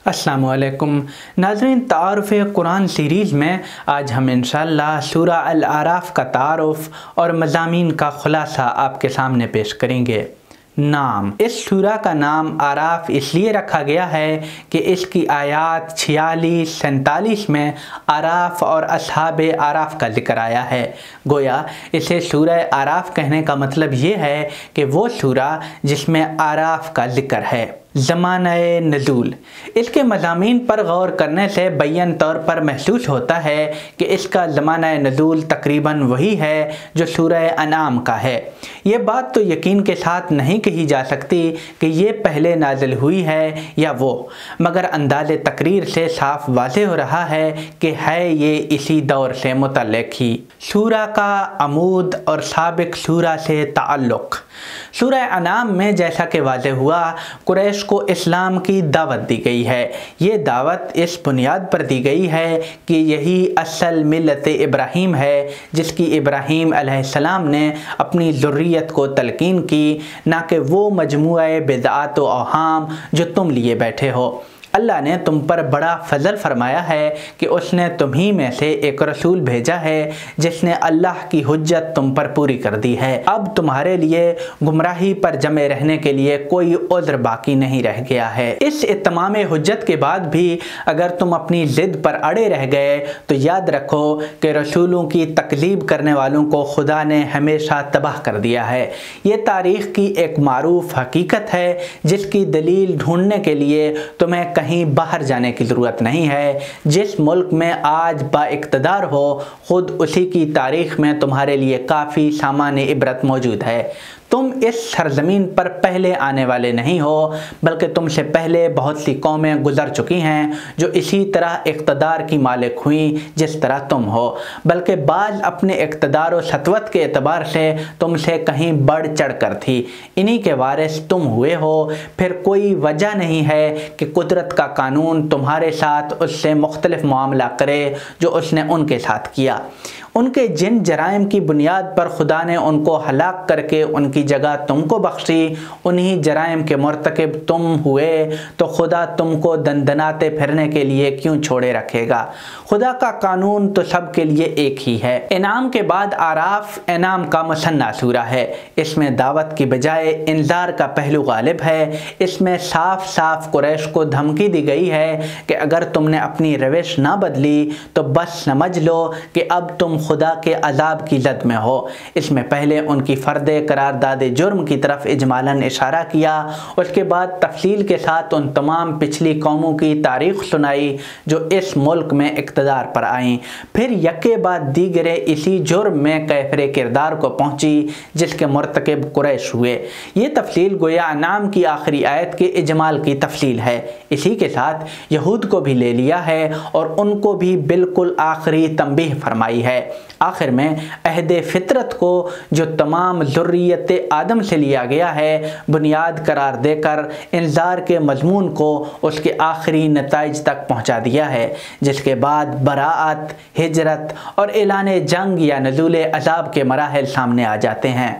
السلام علیکم ناظرین، تعارف قرآن سیریز میں آج ہم انشاءاللہ سورہ الاعراف کا تعارف اور مضامین کا خلاصہ آپ کے سامنے پیش کریں گے۔ نام: اس سورہ کا نام اعراف اس لیے رکھا گیا ہے کہ اس کی آیات 46-47 میں اعراف اور اصحاب اعراف کا ذکر آیا ہے۔ گویا اسے سورہ اعراف کہنے کا مطلب یہ ہے کہ وہ سورہ جس میں اعراف کا ذکر ہے۔ زمانہ نزول: اس کے مضامین پر غور کرنے سے بیان طور پر محسوس ہوتا ہے کہ اس کا زمانہ نزول تقریباً وہی ہے جو سورہ انعام کا ہے۔ یہ بات تو یقین کے ساتھ نہیں کہی جا سکتی کہ یہ پہلے نازل ہوئی ہے یا وہ، مگر انداز تقریر سے صاف واضح ہو رہا ہے کہ ہے یہ اسی دور سے متعلق ہی۔ سورہ کا عمود اور سابق سورہ سے تعلق: سورہ انعام میں جیسا کہ واضح ہوا، قریش کو اسلام کی دعوت دی گئی ہے۔ یہ دعوت اس بنیاد پر دی گئی ہے کہ یہی اصل ملت ابراہیم ہے جس کی ابراہیم علیہ السلام نے اپنی ذریت کو تلقین کی، نہ کہ وہ مجموعہ بدعات و اوہام جو تم لیے بیٹھے ہو۔ اللہ نے تم پر بڑا فضل فرمایا ہے کہ اس نے تمہیں میں سے ایک رسول بھیجا ہے جس نے اللہ کی حجت تم پر پوری کر دی ہے۔ اب تمہارے لیے گمراہی پر جمے رہنے کے لیے کوئی عذر باقی نہیں رہ گیا ہے۔ اس اتمام حجت کے بعد بھی اگر تم اپنی ضد پر اڑے رہ گئے تو یاد رکھو کہ رسولوں کی تکذیب کرنے والوں کو خدا نے ہمیشہ تباہ کر دیا ہے۔ یہ تاریخ کی ایک معروف حقیقت ہے جس کی دلیل ڈھونڈنے کے لیے تمہیں کہیں باہر جانے کی ضرورت نہیں ہے۔ جس ملک میں آج با اقتدار ہو، خود اسی کی تاریخ میں تمہارے لیے کافی سامان عبرت موجود ہے۔ تم اس سرزمین پر پہلے آنے والے نہیں ہو، بلکہ تم سے پہلے بہت سی قومیں گزر چکی ہیں جو اسی طرح اقتدار کی مالک ہوئیں جس طرح تم ہو، بلکہ بعض اپنے اقتدار و سطوت کے اعتبار سے تم سے کہیں بڑھ چڑھ کر تھی۔ انہی کے وارث تم ہوئے ہو۔ پھر کوئی وجہ نہیں ہے کہ قدرت کا قانون تمہارے ساتھ اس سے مختلف معاملہ کرے جو اس نے ان کے ساتھ کیا۔ ان کے جن جرائم کی بنیاد پر خدا نے ان کو ہلاک کر کے ان کی جگہ تم کو بخشی، انہی جرائم کے مرتکب تم ہوئے، تو خدا تم کو دندناتے پھرنے کے لیے کیوں چھوڑے رکھے گا؟ خدا کا قانون تو سب کے لیے ایک ہی ہے۔ انعام کے بعد اعراف انعام کا مثنیٰ سورہ ہے۔ اس میں دعوت کی بجائے انذار کا پہلو غالب ہے۔ اس میں صاف صاف قریش کو دھمکی دی گئی ہے کہ اگر تم نے اپنی روش نہ بدلی تو بس سمجھ لو کہ اب تم خدا کے عذاب کی زد میں ہو۔ اس میں پہلے ان کی فرد قرارداد جرم کی طرف اجمالاً اشارہ کیا، اس کے بعد تفصیل کے ساتھ ان تمام پچھلی قوموں کی تاریخ سنائی جو اس ملک میں اقتدار پر آئیں، پھر یکے بعد دیگرے اسی جرم میں کیفر کردار کو پہنچی جس کے مرتکب قریش ہوئے۔ یہ تفصیل گویا انعام کی آخری آیت کے اجمال کی تفصیل ہے۔ اسی کے ساتھ یہود کو بھی لے لیا ہے اور ان کو بھی بالکل آخری تنبیہ فرمائی ہے۔ آخر میں عہد فطرت کو جو تمام ذریت آدم سے لیا گیا ہے بنیاد قرار دے کر انذار کے مضمون کو اس کے آخری نتائج تک پہنچا دیا ہے، جس کے بعد براءت، ہجرت اور اعلان جنگ یا نزول عذاب کے مراحل سامنے آ جاتے ہیں۔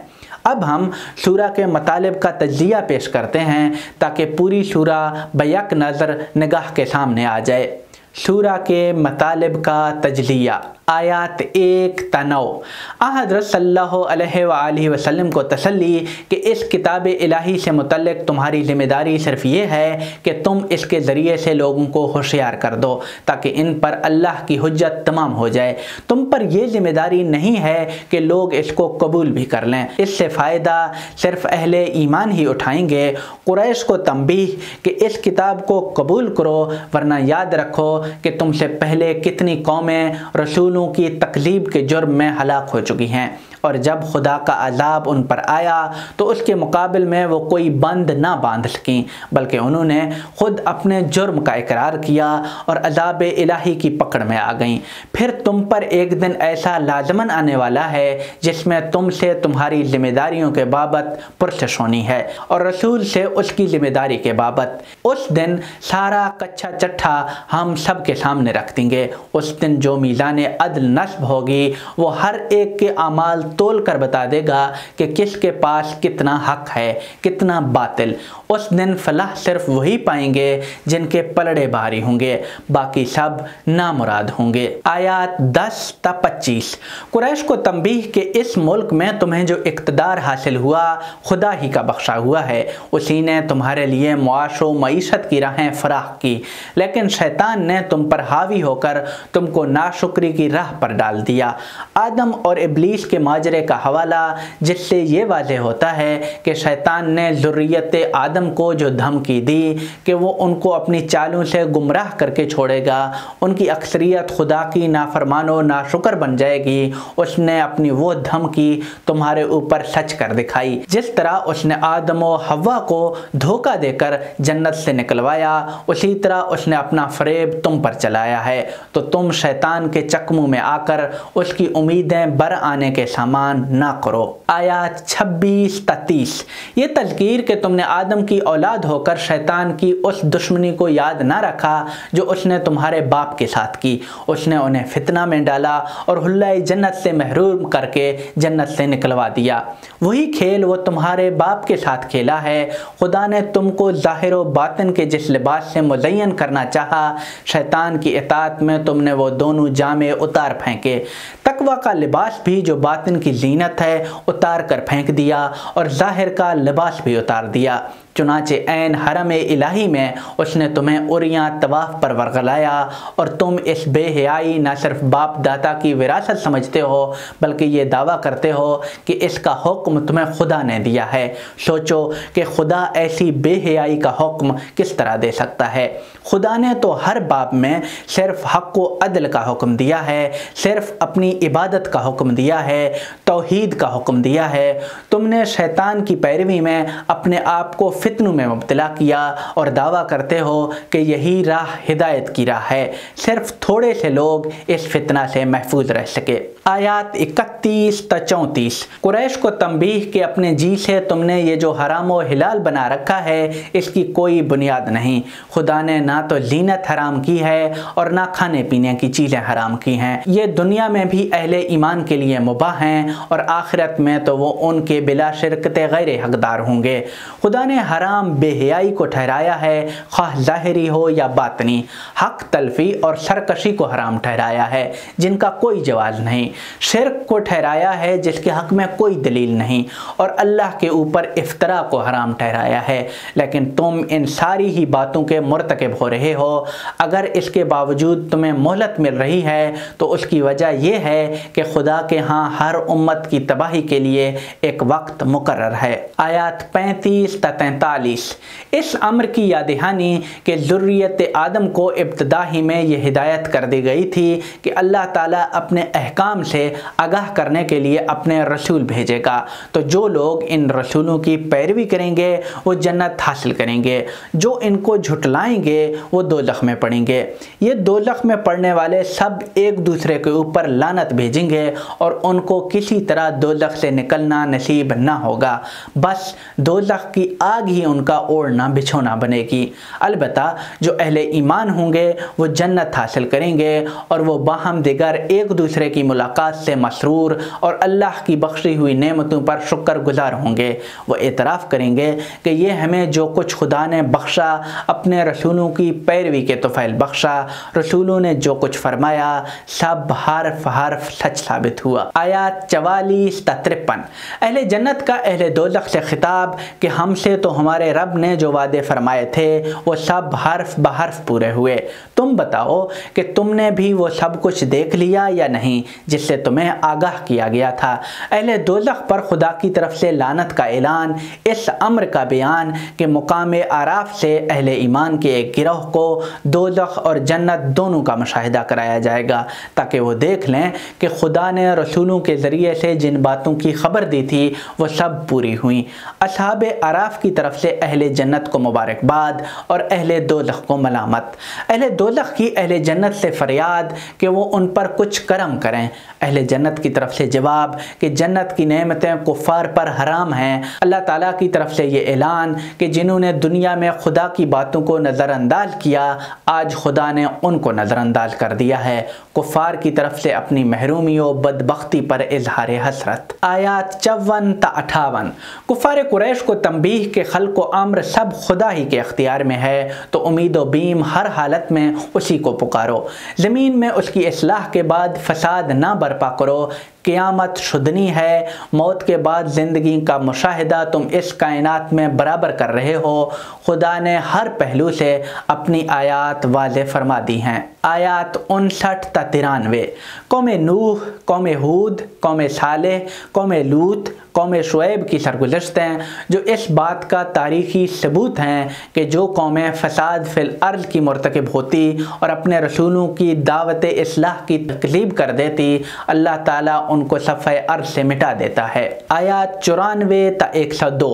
اب ہم سورہ کے مطالب کا تجزیہ پیش کرتے ہیں تاکہ پوری سورہ بیک نظر نگاہ کے سامنے آ جائے۔ سورہ کے مطالب کا تجزیہ: آیات 1 تا 9 حضرت صلی اللہ علیہ وآلہ وسلم کو تسلی کہ اس کتاب الہی سے متعلق تمہاری ذمہ داری صرف یہ ہے کہ تم اس کے ذریعے سے لوگوں کو ہوشیار کر دو تاکہ ان پر اللہ کی حجت تمام ہو جائے۔ تم پر یہ ذمہ داری نہیں ہے کہ لوگ اس کو قبول بھی کر لیں، اس سے فائدہ صرف اہل ایمان ہی اٹھائیں گے۔ قریش کو تنبیہ کہ اس کتاب کو قبول کرو، ورنہ یاد رکھو کہ تم سے پہلے کتنی قومیں رسولوں کی تکذیب کے جرم میں ہلاک ہو چکی ہیں، اور جب خدا کا عذاب ان پر آیا تو اس کے مقابل میں وہ کوئی بند نہ باندھ سکیں، بلکہ انہوں نے خود اپنے جرم کا اقرار کیا اور عذاب الہی کی پکڑ میں آ گئیں۔ پھر تم پر ایک دن ایسا لازماً آنے والا ہے جس میں تم سے تمہاری ذمہ داریوں کے بابت پرسش ہونی ہے اور رسول سے اس کی ذمہ داری کے بابت۔ اس دن سارا کچھا چٹھا ہم سب کے سامنے رکھ دیں گے۔ اس دن جو میزان عدل نصب ہوگی، وہ ہر ایک کے اعمال تول کر بتا دے گا کہ کس کے پاس کتنا حق ہے کتنا باطل۔ اس دن فلاح صرف وہی پائیں گے جن کے پلڑے بھاری ہوں گے، باقی سب نامراد ہوں گے۔ آیات 10 تا 25۔ قریش کو تنبیہ کہ اس ملک میں تمہیں جو اقتدار حاصل ہوا خدا ہی کا بخشا ہوا ہے، اسی نے تمہارے لیے معاش و معیشت کی راہیں فراخ کی، لیکن شیطان نے تم پر حاوی ہو کر تم کو ناشکری کی راہ پر ڈال دیا۔ آدم اور ابلیس کے ماجرے کا حوالہ، جس سے یہ واضح ہوتا ہے کہ شیطان نے ذریت آدم کو جو دھمکی دی کہ وہ ان کو اپنی چالوں سے گمراہ کر کے چھوڑے گا، ان کی اکثریت خدا کی نافرمان و ناشکر بن جائے گی، اس نے اپنی وہ دھمکی تمہارے اوپر سچ کر دکھائی۔ جس طرح اس نے آدم و حوا کو دھوکہ دے کر جنت سے نکلوایا، اسی طرح اس نے اپنا فریب تم پر چلایا ہے، تو تم شیطان کے چکموں میں آ کر اس کی امیدیں بر آنے کے سامان نہ کرو۔ آیات 26 تا 30۔ یہ تذکیر کہ تم نے آدم کی اولاد ہو کر شیطان کی اس دشمنی کو یاد نہ رکھا جو اس نے تمہارے باپ کے ساتھ کی، اس نے انہیں فتنہ میں ڈالا اور حلہ جنت سے محروم کر کے جنت سے نکلوا دیا۔ وہی کھیل وہ تمہارے باپ کے ساتھ کھیلا ہے۔ خدا نے تم کو ظاہر و باطن کے جس لباس سے مزین کرنا چاہا، شیطان کی اطاعت میں تم نے وہ دونوں جامے اتار پھینکے۔ تقوی کا لباس بھی جو باطن کی زینت ہے اتار کر پھینک دیا، اور ظاہر کا لباس بھی اتار دیا۔ چنانچہ عین حرم الہی میں اس نے تمہیں عریاں طواف پر ورغلایا، اور تم اس بے حیائی نہ صرف باپ دادا کی وراثت سمجھتے ہو بلکہ یہ دعویٰ کرتے ہو کہ اس کا حکم تمہیں خدا نے دیا ہے۔ سوچو کہ خدا ایسی بے حیائی کا حکم کس طرح دے سکتا ہے؟ خدا نے تو ہر باب میں صرف حق و عدل کا حکم دیا ہے، صرف اپنی عبادت کا حکم دیا ہے، توحید کا حکم دیا ہے۔ تم نے شیطان کی پیروی میں اپنے آپ کو فتنوں میں مبتلا کیا اور دعویٰ کرتے ہو کہ یہی راہ ہدایت کی راہ ہے۔ صرف تھوڑے سے لوگ اس فتنہ سے محفوظ رہ سکے۔ آیات 31 تا 34۔ قریش کو تنبیہ کہ اپنے جی سے تم نے یہ جو حرام و حلال بنا رکھا ہے اس کی کوئی بنیاد نہیں۔ خدا نے نہ تو زینت حرام کی ہے اور نہ کھانے پینے کی چیزیں حرام کی ہیں۔ یہ دنیا میں بھی اہل ایمان کے لیے مباح ہیں، اور آخرت میں تو وہ ان کے بلا شرکت غیر حقدار ہوں گے۔ خدا نے حرام بے حیائی کو ٹھہرایا ہے، خواہ ظاہری ہو یا باطنی۔ حق تلفی اور سرکشی کو حرام ٹھہرایا ہے جن کا کوئی جواز نہیں۔ شرک کو ٹھہرایا ہے جس کے حق میں کوئی دلیل نہیں، اور اللہ کے اوپر افتراء کو حرام ٹھہرایا ہے۔ لیکن تم ان ساری ہی باتوں کے مرتکب ہو رہے ہو۔ اگر اس کے باوجود تمہیں مہلت مل رہی ہے تو اس کی وجہ یہ ہے کہ خدا کے ہاں ہر امت کی تباہی کے لیے ایک وقت مقرر ہے۔ آیات 35 تا 43۔ اس امر کی یاد دہانی کہ ذریت آدم کو ابتدا ہی میں یہ ہدایت کر دی گئی تھی کہ اللہ تعالیٰ اپنے احکام سے آگاہ کرنے کے لیے اپنے رسول بھیجے گا، تو جو لوگ ان رسولوں کی پیروی کریں گے وہ جنت حاصل کریں گے، جو ان کو جھٹلائیں گے وہ دوزخ میں پڑیں گے۔ یہ دوزخ میں پڑنے والے سب ایک دوسرے کے اوپر لعنت بھیجیں گے اور ان کو کسی طرح دوزخ سے نکلنا نصیب نہ ہوگا، بس دوزخ کی آگ ہی ان کا اوڑھنا بچھونا بنے گی۔ البتہ جو اہل ایمان ہوں گے وہ جنت حاصل کریں گے، اور وہ باہم دیگر ایک دوسرے کی ملاقات سے مسرور اور اللہ کی بخشی ہوئی نعمتوں پر شکر گزار ہوں گے۔ وہ اعتراف کریں گے کہ یہ ہمیں جو کچھ خدا نے بخشا اپنے رسولوں کی پیروی کے طفیل بخشا، رسولوں نے جو کچھ فرمایا سب حرف حرف سچ ثابت ہوا۔ آیات 44 تا 53۔ اہل جنت کا اہل دوزخ سے خطاب کہ ہم سے تو ہمارے رب نے جو وعدے فرمائے تھے وہ سب حرف بحرف پورے ہوئے، تم بتاؤ کہ تم نے بھی وہ سب کچھ دیکھ لیا یا نہیں جس سے تمہیں آگاہ کیا گیا تھا۔ اہل دوزخ پر خدا کی طرف سے لعنت کا اعلان، اس امر کا بیان کہ مقام اعراف سے اہل ایمان کے ایک گروہ کو دوزخ اور جنت دونوں کا مشاہدہ کرایا جائے گا تاکہ وہ دیکھ لیں کہ خدا نے رسولوں کے ذریعے سے جن باتوں کی خبر دی تھی وہ سب پوری ہوئیں۔ اصحاب اعراف کی طرف طرف سے اہل جنت کو مبارکباد اور اہل دوزخ کو ملامت۔ اہل دوزخ کی اہل جنت سے فریاد کہ وہ ان پر کچھ کرم کریں، اہل جنت کی طرف سے جواب کہ جنت کی نعمتیں کفار پر حرام ہیں۔ اللہ تعالیٰ کی طرف سے یہ اعلان کہ جنہوں نے دنیا میں خدا کی باتوں کو نظر انداز کیا، آج خدا نے ان کو نظر انداز کر دیا ہے۔ کفار کی طرف سے اپنی محرومی و بدبختی پر اظہار حسرت۔ آیات 54 تا 58۔ کفار قریش کو تنبیہ کہ خلق و امر سب خدا ہی کے اختیار میں ہے، تو امید و بیم ہر حالت میں اسی کو پکارو۔ زمین میں اس کی اصلاح کے بعد فساد نہ برپا کرو۔ قیامت شدنی ہے، موت کے بعد زندگی کا مشاہدہ تم اس کائنات میں برابر کر رہے ہو۔ خدا نے ہر پہلو سے اپنی آیات واضح فرما دی ہیں۔ آیات 59 تا 93۔ قوم نوح، قوم ہود، قوم صالح، قوم لوط، قوم شعیب کی سرگزشتیں جو اس بات کا تاریخی ثبوت ہیں کہ جو قومیں فساد فی الارض کی مرتکب ہوتی اور اپنے رسولوں کی دعوت اصلاح کی تکذیب کر دیتی، اللہ تعالیٰ ان کو صفحہ ارض سے مٹا دیتا ہے۔ آیات 94 تا 102۔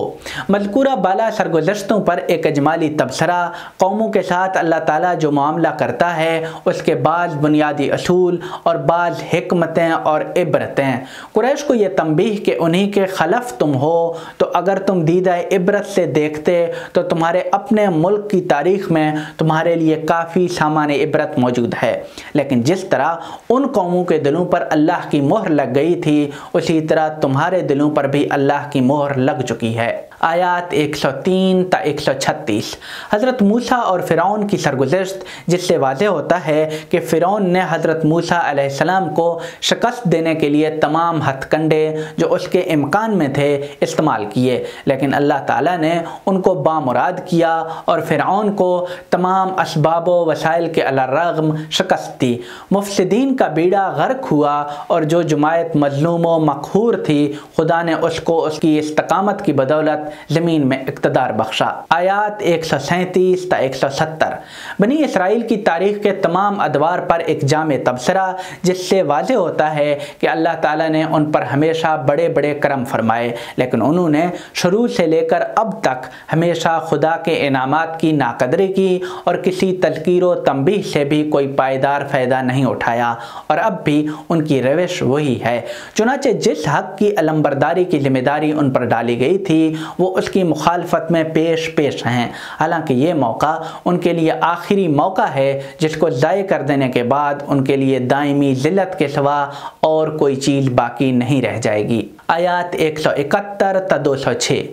مذکورہ بالا سرگزشتوں پر ایک اجمالی تبصرہ، قوموں کے ساتھ اللہ تعالیٰ جو معاملہ کرتا ہے اس کے بعض بنیادی اصول اور بعض حکمتیں اور عبرتیں۔ قریش کو یہ تنبیہ کہ انہی کے خلف تم ہو، تو اگر تم دیدہ عبرت سے دیکھتے تو تمہارے اپنے ملک کی تاریخ میں تمہارے لیے کافی سامان عبرت موجود ہے، لیکن جس طرح ان قوموں کے دلوں پر اللہ کی مہر لگ گئی تھی، اسی طرح تمہارے دلوں پر بھی اللہ کی مہر لگ چکی ہے۔ آیات 103 تا 136۔ حضرت موسیٰ اور فرعون کی سرگزشت، جس سے واضح ہوتا ہے کہ فرعون نے حضرت موسیٰ علیہ السلام کو شکست دینے کے لیے تمام ہتھ کنڈے جو اس کے امکان میں تھے استعمال کیے، لیکن اللہ تعالیٰ نے ان کو بامراد کیا اور فرعون کو تمام اسباب و وسائل کے علی الرغم شکست دی۔ مفسدین کا بیڑا غرق ہوا اور جو جماعت مظلوم و مقہور تھی، خدا نے اس کو اس کی استقامت کی بدولت زمین میں اقتدار بخشا۔ آیات 137 تا 170۔ بنی اسرائیل کی تاریخ کے تمام ادوار پر ایک جامع تبصرہ، جس سے واضح ہوتا ہے کہ اللہ تعالیٰ نے ان پر ہمیشہ بڑے بڑے کرم فرمائے، لیکن انہوں نے شروع سے لے کر اب تک ہمیشہ خدا کے انعامات کی ناقدری کی اور کسی تذکیر و تنبیہ سے بھی کوئی پائیدار فائدہ نہیں اٹھایا، اور اب بھی ان کی روش وہی ہے۔ چنانچہ جس حق کی علمبرداری کی ذمہ داری ان پر ڈالی گئی تھی، وہ اس کی مخالفت میں پیش ہیں، حالانکہ یہ موقع ان کے لیے آخری موقع ہے جس کو ضائع کر دینے کے بعد ان کے لیے دائمی ذلت کے سوا اور کوئی چیز باقی نہیں رہ جائے گی۔ آیات 171 تا 206۔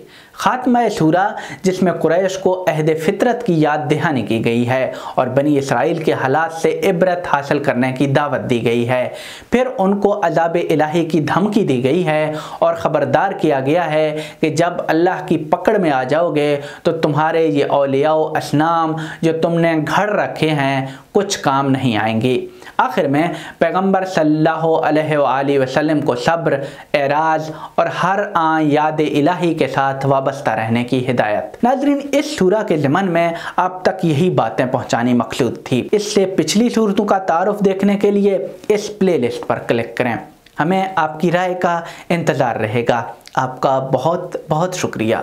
خاتمہ سورہ، جس میں قریش کو عہد فطرت کی یاد دہانی کی گئی ہے اور بنی اسرائیل کے حالات سے عبرت حاصل کرنے کی دعوت دی گئی ہے۔ پھر ان کو عذاب الہی کی دھمکی دی گئی ہے اور خبردار کیا گیا ہے کہ جب اللہ کی پکڑ میں آ جاؤ گے تو تمہارے یہ اولیاء و اصنام جو تم نے گھڑ رکھے ہیں کچھ کام نہیں آئیں گی۔ آخر میں پیغمبر صلی اللہ علیہ وآلہ وسلم کو صبر، اعراض اور ہر آن یاد الہی کے ساتھ وابستہ رہنے کی ہدایت۔ ناظرین، اس سورہ کے ضمن میں آپ تک یہی باتیں پہنچانی مقصود تھی۔ اس سے پچھلی سورتوں کا تعارف دیکھنے کے لیے اس پلے لسٹ پر کلک کریں۔ ہمیں آپ کی رائے کا انتظار رہے گا۔ آپ کا بہت بہت شکریہ۔